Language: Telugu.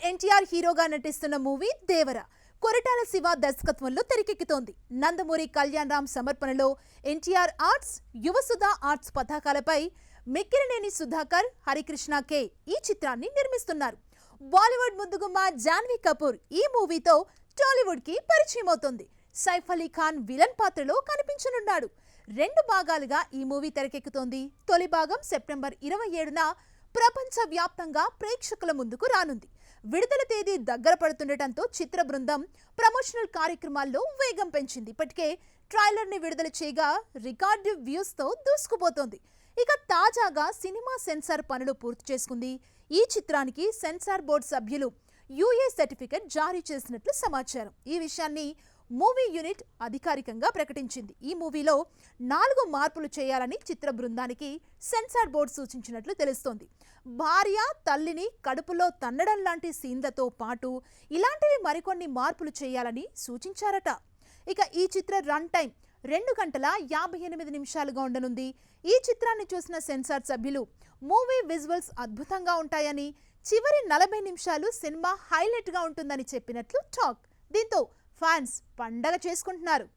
ఎన్టీఆర్ హీరోగా నటిస్తున్న మూవీ దేవర కొరటాల శివ దర్శకత్వంలో తెరకెక్కుతోంది. నందమూరి కళ్యాణ్ రామ్ సమర్పణలో ఎన్టీఆర్ ఆర్ట్స్, యువసుధ ఆర్ట్స్ పతాకాలపై మిక్కిలినేని సుధాకర్, హరికృష్ణ కే ఈ చిత్రాన్ని నిర్మిస్తున్నారు. బాలీవుడ్ ముద్దుగుమ్మ జాన్వీ కపూర్ ఈ మూవీతో టాలీవుడ్ కి పరిచయం అవుతోంది. సైఫ్ అలీ ఖాన్ విలన్ పాత్రలో కనిపించనున్నాడు. 2 భాగాలుగా ఈ మూవీ తెరకెక్కుతోంది. తొలి భాగం సెప్టెంబర్ 27న ప్రపంచ వ్యాప్తంగా ప్రేక్షకుల ముందుకు రానుంది. విడుదల తేదీ దగ్గర పడుతుండటంతో చిత్ర బృందం ప్రమోషనల్ కార్యక్రమాల్లో వేగం పెంచింది. ఇప్పటికే ట్రైలర్ ని విడుదల చేయగా రికార్డు వ్యూస్ తో దూసుకుపోతోంది. ఇక తాజాగా సినిమా సెన్సార్ పనులు పూర్తి చేసుకుంది. ఈ చిత్రానికి సెన్సార్ బోర్డు సభ్యులు యూఏ సర్టిఫికెట్ జారీ చేసినట్లు సమాచారం. ఈ విషయాన్ని మూవీ యూనిట్ అధికారికంగా ప్రకటించింది. ఈ మూవీలో 4 మార్పులు చేయాలని చిత్ర బృందానికి సెన్సార్ బోర్డు సూచించినట్లు తెలుస్తోంది. భార్య తల్లిని కడుపులో తన్నడం లాంటి సీన్లతో పాటు ఇలాంటివి మరికొన్ని మార్పులు చేయాలని సూచించారట. ఇక ఈ చిత్ర రన్ టైం 2 గంటల 58 నిమిషాలుగా ఉండనుంది. ఈ చిత్రాన్ని చూసిన సెన్సార్ సభ్యులు మూవీ విజువల్స్ అద్భుతంగా ఉంటాయని, చివరి 40 నిమిషాలు సినిమా హైలైట్గా ఉంటుందని చెప్పినట్లు టాక్. దీంతో ఫ్యాన్స్ పండగ చేసుకుంటున్నారు.